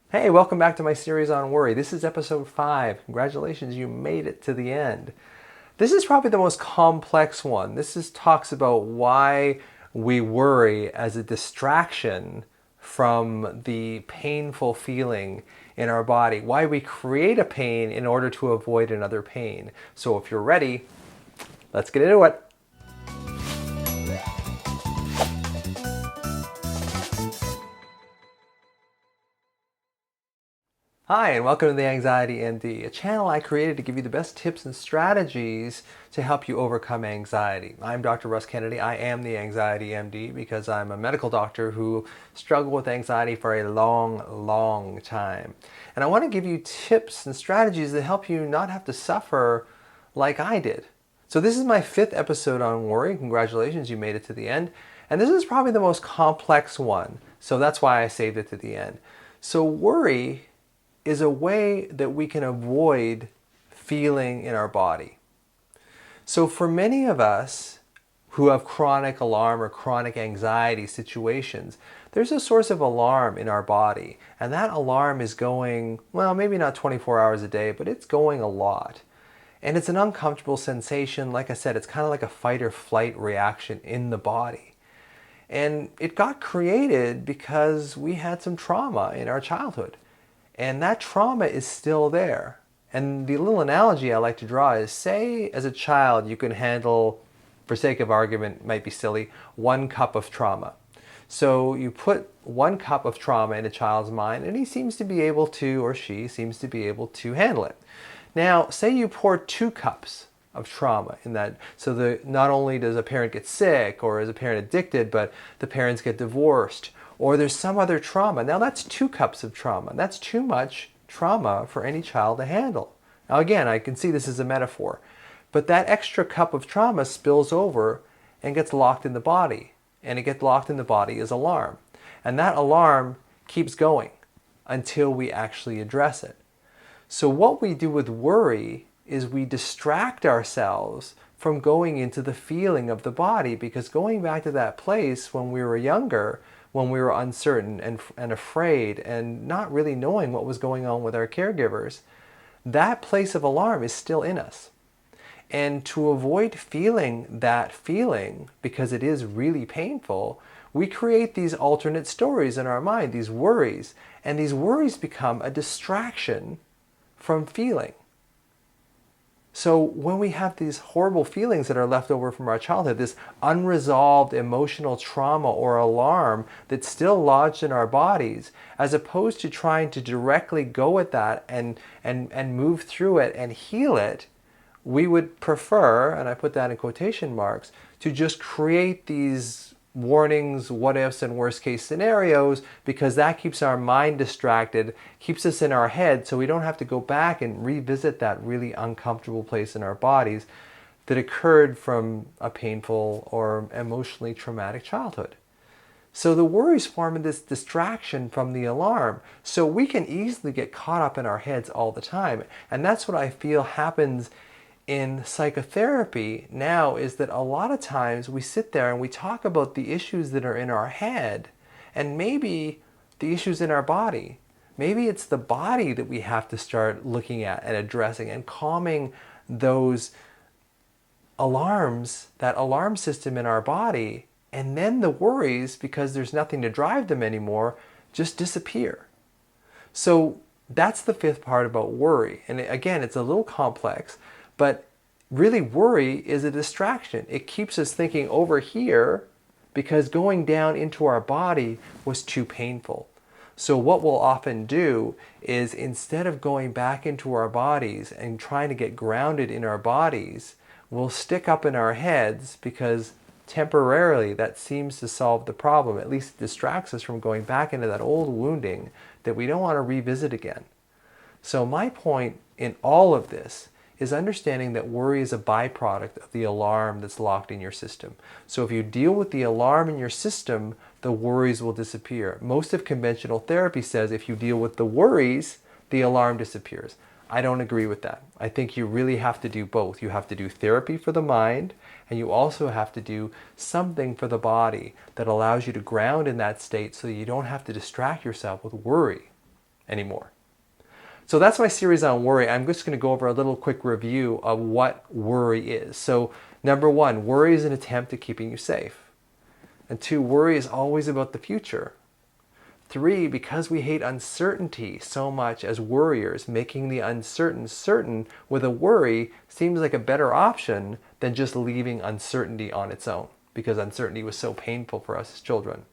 Hey, welcome back to my series on worry. This is episode 5. Congratulations, you made it to the end. This is probably the most complex one. Talks about why we worry as a distraction from the painful feeling in our body, why we create a pain in order to avoid another pain. So if you're ready, let's get into it. Hi, and welcome to the Anxiety MD, a channel I created to give you the best tips and strategies to help you overcome anxiety. I'm Dr. Russ Kennedy. I am the Anxiety MD because I'm a medical doctor who struggled with anxiety for a long time. And I want to give you tips and strategies that help you not have to suffer like I did. So this is my 5th episode on worry. Congratulations, you made it to the end. And this is probably the most complex one. So that's why I saved it to the end. So worry is a way that we can avoid feeling in our body. So for many of us who have chronic alarm or chronic anxiety situations, there's a source of alarm in our body. And that alarm is going, well, maybe not 24 hours a day, but it's going a lot. And it's an uncomfortable sensation. Like I said, it's kind of like a fight or flight reaction in the body. And it got created because we had some trauma in our childhood. And that trauma is still there. And the little analogy I like to draw is, say as a child you can handle, for sake of argument, might be silly, 1 cup of trauma. So you put 1 cup of trauma in a child's mind and he seems to be able to, or she seems to be able to handle it. Now, say you pour 2 cups of trauma in that, so not only does a parent get sick or is a parent addicted, but the parents get divorced, or there's some other trauma. Now that's 2 cups of trauma. That's too much trauma for any child to handle. Now again, I can see this as a metaphor, but that extra cup of trauma spills over and gets locked in the body. And it gets locked in the body as alarm. And that alarm keeps going until we actually address it. So what we do with worry is we distract ourselves from going into the feeling of the body, because going back to that place when we were younger, when we were uncertain and afraid and not really knowing what was going on with our caregivers, that place of alarm is still in us. And to avoid feeling that feeling, because it is really painful, we create these alternate stories in our mind, these worries, and these worries become a distraction from feeling. So when we have these horrible feelings that are left over from our childhood, this unresolved emotional trauma or alarm that's still lodged in our bodies, as opposed to trying to directly go at that and move through it and heal it, we would prefer, and I put that in quotation marks, to just create these warnings, what ifs, and worst case scenarios, because that keeps our mind distracted, keeps us in our head, so we don't have to go back and revisit that really uncomfortable place in our bodies that occurred from a painful or emotionally traumatic childhood. So the worries form this distraction from the alarm. So we can easily get caught up in our heads all the time. And that's what I feel happens in psychotherapy now, is that a lot of times we sit there and we talk about the issues that are in our head and maybe the issues in our body. Maybe it's the body that we have to start looking at and addressing and calming those alarms, that alarm system in our body, and then the worries, because there's nothing to drive them anymore, just disappear. So that's the 5th part about worry. And again, it's a little complex, but really worry is a distraction. It keeps us thinking over here because going down into our body was too painful. So what we'll often do is, instead of going back into our bodies and trying to get grounded in our bodies, we'll stick up in our heads, because temporarily that seems to solve the problem. At least it distracts us from going back into that old wounding that we don't want to revisit again. So my point in all of this is understanding that worry is a byproduct of the alarm that's locked in your system. So if you deal with the alarm in your system, the worries will disappear. Most of conventional therapy says if you deal with the worries, the alarm disappears. I don't agree with that. I think you really have to do both. You have to do therapy for the mind, and you also have to do something for the body that allows you to ground in that state so you don't have to distract yourself with worry. anymore. So that's my series on worry. I'm just going to go over a little quick review of what worry is. So number one, worry is an attempt at keeping you safe. And two, worry is always about the future. Three, because we hate uncertainty so much as worriers, making the uncertain certain with a worry seems like a better option than just leaving uncertainty on its own, because uncertainty was so painful for us as children.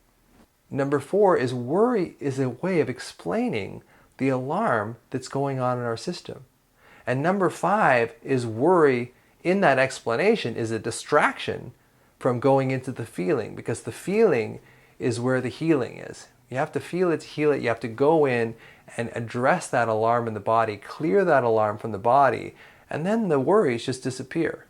Number four is worry is a way of explaining the alarm that's going on in our system. And number five is worry in that explanation is a distraction from going into the feeling, because the feeling is where the healing is. You have to feel it to heal it. You have to go in and address that alarm in the body, clear that alarm from the body, and then the worries just disappear.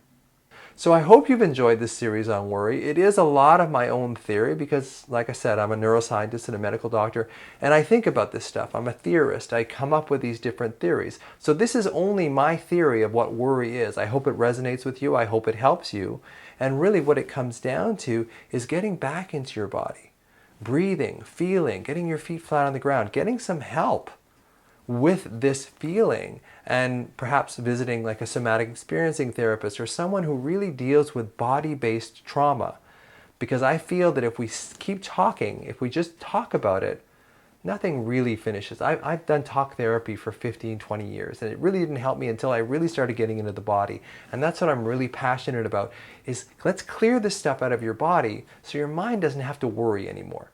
So I hope you've enjoyed this series on worry. It is a lot of my own theory because, like I said, I'm a neuroscientist and a medical doctor, and I think about this stuff. I'm a theorist. I come up with these different theories. So this is only my theory of what worry is. I hope it resonates with you. I hope it helps you. And really what it comes down to is getting back into your body. Breathing, feeling, getting your feet flat on the ground, getting some help with this feeling, and perhaps visiting like a somatic experiencing therapist or someone who really deals with body-based trauma. Because I feel that if we keep talking, if we just talk about it, nothing really finishes. I've done talk therapy for 15, 20 years, and it really didn't help me until I really started getting into the body. And that's what I'm really passionate about, is let's clear this stuff out of your body so your mind doesn't have to worry anymore.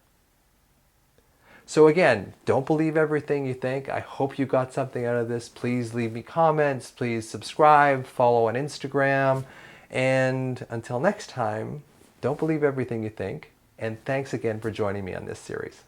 So again, don't believe everything you think. I hope you got something out of this. Please leave me comments. Please subscribe, follow on Instagram. And until next time, don't believe everything you think. And thanks again for joining me on this series.